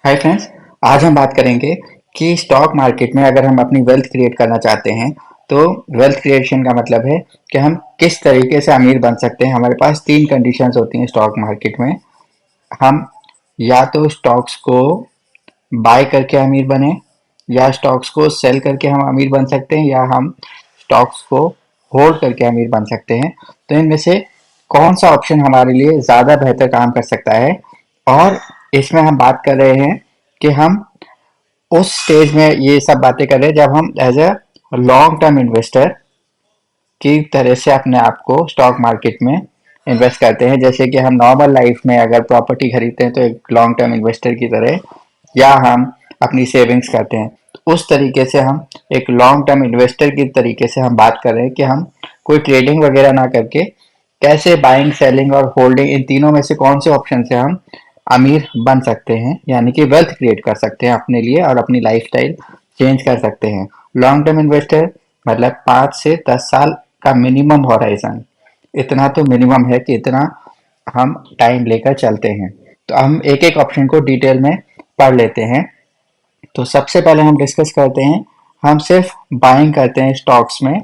Hi friends. आज हम बात करेंगे कि स्टॉक मार्केट में अगर हम अपनी वेल्थ क्रिएट करना चाहते हैं तो वेल्थ क्रिएशन का मतलब है कि हम किस तरीके से अमीर बन सकते हैं। हमारे पास तीन कंडीशंस होती हैं स्टॉक मार्केट में। हम या तो स्टॉक्स को बाय करके अमीर बने, या स्टॉक्स को सेल करके हम अमीर बन सकते हैं, या हम स्टॉक्स को होल्ड करके अमीर बन सकते हैं। तो इनमें से कौन सा ऑप्शन हमारे लिए ज़्यादा बेहतर काम कर सकता है? और इसमें हम बात कर रहे हैं कि हम उस स्टेज में ये सब बातें कर रहे हैं जब हम as a long term investor की तरह से अपने आप को स्टॉक मार्केट में इन्वेस्ट करते हैं। जैसे कि हम नॉर्मल लाइफ में अगर प्रॉपर्टी खरीदते हैं तो एक लॉन्ग टर्म इन्वेस्टर की तरह, या हम अपनी सेविंग्स करते हैं तो उस तरीके से हम एक लॉन्ग टर्म इन्वेस्टर की तरीके से हम बात कर रहे हैं कि हम कोई ट्रेडिंग वगैरह ना करके कैसे बाइंग, सेलिंग और होल्डिंग, इन तीनों में से कौन से ऑप्शन से हम अमीर बन सकते हैं, यानी कि वेल्थ क्रिएट कर सकते हैं अपने लिए और अपनी लाइफस्टाइल चेंज कर सकते हैं। लॉन्ग टर्म इन्वेस्टर मतलब 5 से 10 साल का मिनिमम हॉराइजन। इतना तो मिनिमम है कि इतना हम टाइम लेकर चलते हैं। तो हम एक एक ऑप्शन को डिटेल में पढ़ लेते हैं। तो सबसे पहले हम डिस्कस करते हैं, हम सिर्फ बाइंग करते हैं स्टॉक्स में,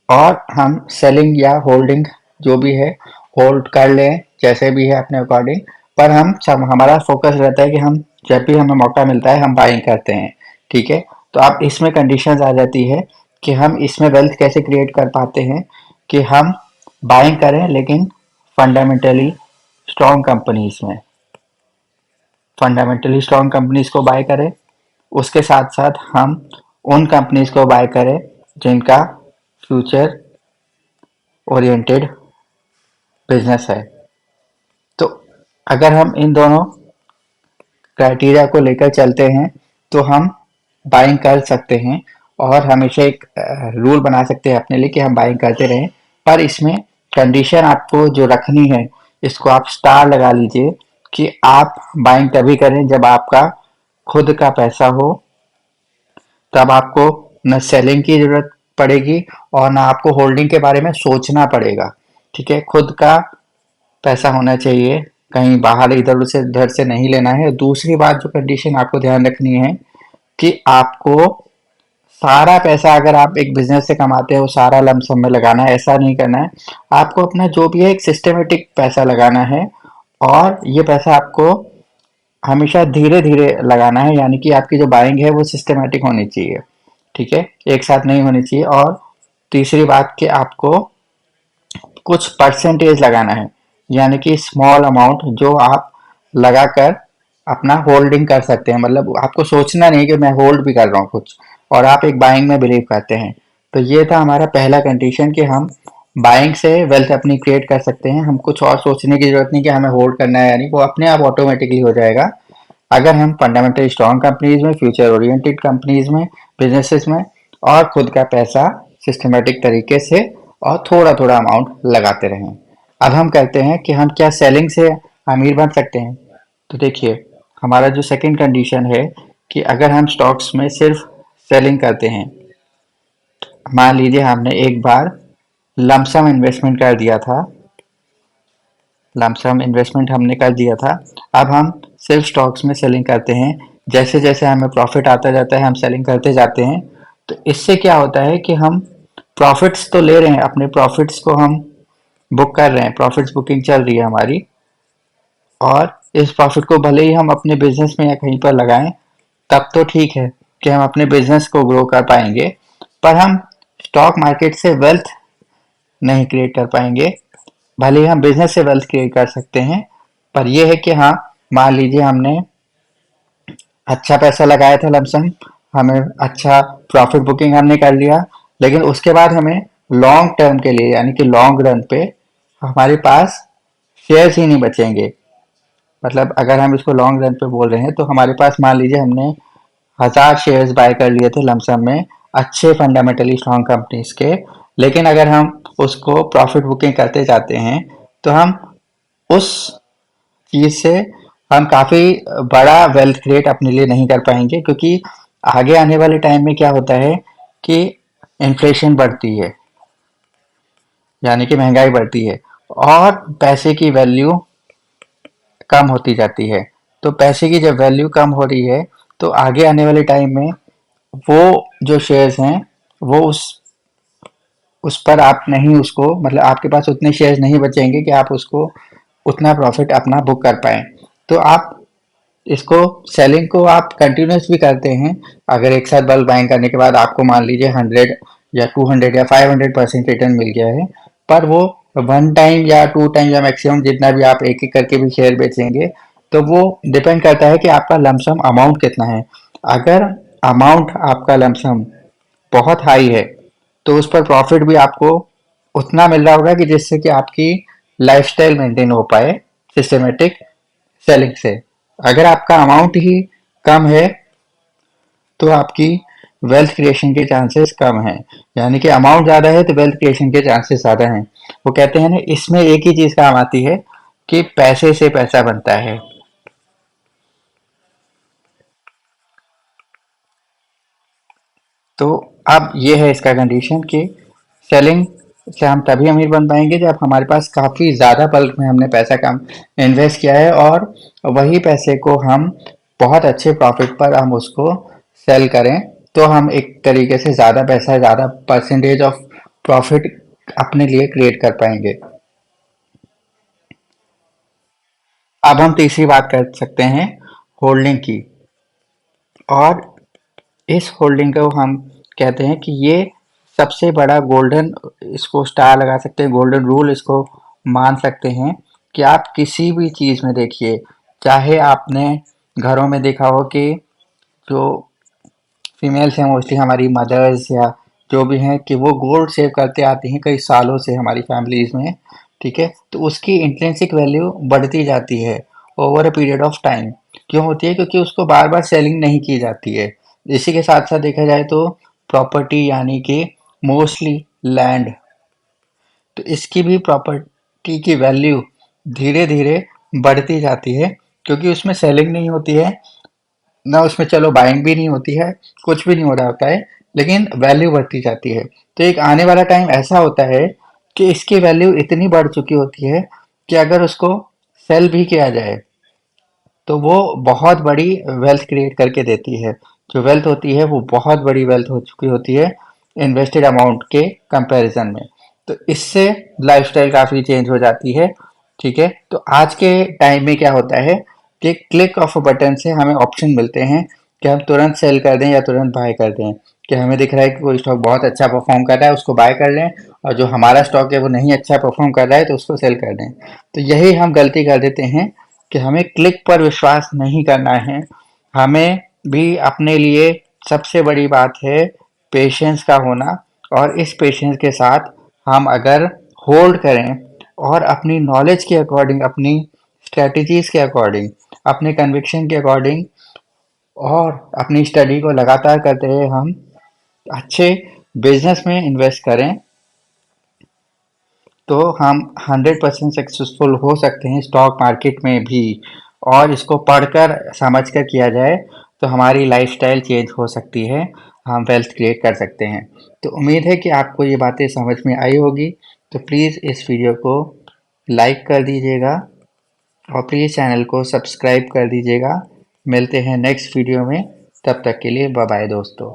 और हम सेलिंग या होल्डिंग जो भी है होल्ड कर लें, जैसे भी है अपने अकॉर्डिंग। पर हम सब हमारा फोकस रहता है कि हम जब भी हमें मौका मिलता है हम बाइंग करते हैं। ठीक है। तो अब इसमें कंडीशंस आ जाती है कि हम इसमें वेल्थ कैसे क्रिएट कर पाते हैं, कि हम बाइंग करें लेकिन फंडामेंटली स्ट्रॉन्ग कंपनीज में, फंडामेंटली स्ट्रॉन्ग कंपनीज को बाय करें। उसके साथ साथ हम उन कंपनीज को बाय करें जिनका फ्यूचर ओरिएंटेड बिजनेस है। तो अगर हम इन दोनों क्राइटेरिया को लेकर चलते हैं तो हम बाइंग कर सकते हैं, और हमेशा एक रूल बना सकते हैं अपने लिए कि हम बाइंग करते रहें। पर इसमें कंडीशन आपको जो रखनी है, इसको आप स्टार लगा लीजिए, कि आप बाइंग तभी करें जब आपका खुद का पैसा हो। तब आपको न सेलिंग की जरूरत पड़ेगी और ना आपको होल्डिंग के बारे में सोचना पड़ेगा। ठीक है। खुद का पैसा होना चाहिए, कहीं बाहर इधर से उधर से नहीं लेना है। दूसरी बात जो कंडीशन आपको ध्यान रखनी है, कि आपको सारा पैसा अगर आप एक बिजनेस से कमाते हैं वो सारा लमसम में लगाना है, ऐसा नहीं करना है। आपको अपना जो भी है एक सिस्टमेटिक पैसा लगाना है, और ये पैसा आपको हमेशा धीरे धीरे लगाना है, यानी कि आपकी जो बाइंग है वो सिस्टमेटिक होनी चाहिए। ठीक है, एक साथ नहीं होनी चाहिए। और तीसरी बात कि आपको कुछ परसेंटेज लगाना है, यानी कि स्मॉल अमाउंट जो आप लगाकर अपना होल्डिंग कर सकते हैं। मतलब आपको सोचना नहीं कि मैं होल्ड भी कर रहा हूँ कुछ, और आप एक बाइंग में बिलीव करते हैं। तो ये था हमारा पहला कंडीशन कि हम बाइंग से वेल्थ अपनी क्रिएट कर सकते हैं। हम कुछ और सोचने की जरूरत नहीं कि हमें होल्ड करना है, यानी वो अपने आप ऑटोमेटिकली हो जाएगा अगर हम फंडामेंटल स्ट्रॉन्ग कंपनीज में, फ्यूचर ओरिएंटेड कंपनीज में, बिजनेसेस में, और खुद का पैसा सिस्टमेटिक तरीके से और थोड़ा थोड़ा अमाउंट लगाते रहें। अब हम कहते हैं कि हम क्या सेलिंग से अमीर बन सकते हैं। तो देखिए, हमारा जो सेकंड कंडीशन है कि अगर हम स्टॉक्स में सिर्फ सेलिंग करते हैं, मान लीजिए हमने एक बार लमसम इन्वेस्टमेंट कर दिया था, लमसम इन्वेस्टमेंट हमने कर दिया था, अब हम सिर्फ स्टॉक्स में सेलिंग करते हैं। जैसे जैसे हमें प्रॉफिट आता जाता है हम सेलिंग करते जाते हैं। तो इससे क्या होता है कि हम प्रॉफिट्स तो ले रहे हैं, अपने प्रॉफिट्स को हम बुक कर रहे हैं, प्रॉफिट्स बुकिंग चल रही है हमारी। और इस प्रॉफिट को भले ही हम अपने बिजनेस में या कहीं पर लगाएं, तब तो ठीक है कि हम अपने बिजनेस को ग्रो कर पाएंगे। पर हम स्टॉक मार्केट से वेल्थ नहीं क्रिएट कर पाएंगे। भले ही हम बिजनेस से वेल्थ क्रिएट कर सकते हैं, पर यह है कि हाँ, मान लीजिए हमने अच्छा पैसा लगाया था लमसम, हमें अच्छा प्रॉफिट बुकिंग हमने कर लिया, लेकिन उसके बाद हमें लॉन्ग टर्म के लिए, यानी कि लॉन्ग रन पे हमारे पास शेयर्स ही नहीं बचेंगे। मतलब अगर हम इसको लॉन्ग रन पे बोल रहे हैं तो हमारे पास मान लीजिए हमने 1000 शेयर्स बाय कर लिए थे लमसम में, अच्छे फंडामेंटली स्ट्रॉन्ग कंपनीज के। लेकिन अगर हम उसको प्रॉफिट बुकिंग करते जाते हैं तो हम उस चीज से हम काफी बड़ा वेल्थ क्रिएट अपने लिए नहीं कर पाएंगे, क्योंकि आगे आने वाले टाइम में क्या होता है कि इन्फ्लेशन बढ़ती है, यानी कि महंगाई बढ़ती है, और पैसे की वैल्यू कम होती जाती है। तो पैसे की जब वैल्यू कम हो रही है तो आगे आने वाले टाइम में वो जो शेयर्स हैं वो उस पर आप नहीं उसको मतलब आपके पास उतने शेयर्स नहीं बचेंगे कि आप उसको उतना प्रॉफिट अपना बुक कर पाएँ। तो आप इसको सेलिंग को आप कंटिन्यूस भी करते हैं। अगर एक साथ बल्क बाइंग करने के बाद आपको मान लीजिए 100 या 200 या 500% रिटर्न मिल गया है, पर वो वन टाइम या टू टाइम या मैक्सिमम जितना भी आप एक एक करके भी शेयर बेचेंगे, तो वो डिपेंड करता है कि आपका लमसम अमाउंट कितना है। अगर अमाउंट आपका लमसम बहुत हाई है तो उस पर प्रॉफिट भी आपको उतना मिल रहा होगा कि जिससे कि आपकी लाइफस्टाइल मेंटेन हो पाए सिस्टमेटिक सेलिंग से। अगर आपका अमाउंट ही कम है तो आपकी वेल्थ क्रिएशन के चांसेस कम हैं। यानी कि अमाउंट ज़्यादा है तो वेल्थ क्रिएशन के चांसेस ज़्यादा हैं। वो कहते हैं ना, इसमें एक ही चीज़ काम आती है कि पैसे से पैसा बनता है। तो अब ये है इसका कंडीशन कि सेलिंग से हम तभी अमीर बन पाएंगे जब हमारे पास काफ़ी ज़्यादा बल्क में हमने पैसा कम इन्वेस्ट किया है और वही पैसे को हम बहुत अच्छे प्रॉफिट पर हम उसको सेल करें, तो हम एक तरीके से ज़्यादा पैसा ज़्यादा परसेंटेज ऑफ प्रॉफिट अपने लिए क्रिएट कर पाएंगे। अब हम तीसरी बात कर सकते हैं होल्डिंग की। और इस होल्डिंग को हम कहते हैं कि ये सबसे बड़ा गोल्डन, इसको स्टार लगा सकते हैं, गोल्डन रूल इसको मान सकते हैं कि आप किसी भी चीज़ में देखिए, चाहे आपने घरों में देखा हो कि जो फीमेल्स हैं मोस्टली हमारी मदर्स या जो भी हैं कि वो गोल्ड सेव करते आती हैं कई सालों से हमारी फैमिलीज में, ठीक है, तो उसकी इंट्रिंसिक वैल्यू बढ़ती जाती है over a period of time. क्यों होती है? क्योंकि उसको बार बार सेलिंग नहीं की जाती है। इसी के साथ साथ देखा जाए तो प्रॉपर्टी यानी कि मोस्टली लैंड, तो इसकी भी प्रॉपर्टी की वैल्यू धीरे धीरे बढ़ती जाती है क्योंकि उसमें सेलिंग नहीं होती है, ना उसमें चलो बाइंग भी नहीं होती है, कुछ भी नहीं हो रहा होता है, लेकिन वैल्यू बढ़ती जाती है। तो एक आने वाला टाइम ऐसा होता है कि इसकी वैल्यू इतनी बढ़ चुकी होती है कि अगर उसको सेल भी किया जाए तो वो बहुत बड़ी वेल्थ क्रिएट करके देती है। जो वेल्थ होती है वो बहुत बड़ी वेल्थ हो चुकी होती है इन्वेस्टेड अमाउंट के कंपैरिजन में। तो इससे लाइफस्टाइल काफ़ी चेंज हो जाती है। ठीक है, तो आज के टाइम में क्या होता है कि क्लिक ऑफ अ बटन से हमें ऑप्शन मिलते हैं कि हम तुरंत सेल कर दें या तुरंत बाय कर दें। कि हमें दिख रहा है कि कोई स्टॉक बहुत अच्छा परफॉर्म कर रहा है, उसको बाय कर लें, और जो हमारा स्टॉक है वो नहीं अच्छा परफॉर्म कर रहा है तो उसको सेल कर दें। तो यही हम गलती कर देते हैं कि हमें क्लिक पर विश्वास नहीं करना है। हमें भी अपने लिए सबसे बड़ी बात है पेशेंस का होना, और इस पेशेंस के साथ हम अगर होल्ड करें और अपनी नॉलेज के अकॉर्डिंग, अपनी स्ट्रेटजीज के अकॉर्डिंग, अपने कन्विक्शन के अकॉर्डिंग और अपनी स्टडी को लगातार करते हुए हम अच्छे बिजनेस में इन्वेस्ट करें, तो हम 100% सक्सेसफुल हो सकते हैं स्टॉक मार्केट में भी। और इसको पढ़कर समझकर किया जाए तो हमारी लाइफस्टाइल चेंज हो सकती है, हम वेल्थ क्रिएट कर सकते हैं। तो उम्मीद है कि आपको ये बातें समझ में आई होगी। तो प्लीज़ इस वीडियो को लाइक कर दीजिएगा और प्लीज़ चैनल को सब्सक्राइब कर दीजिएगा। मिलते हैं नेक्स्ट वीडियो में, तब तक के लिए बाय बाय दोस्तों।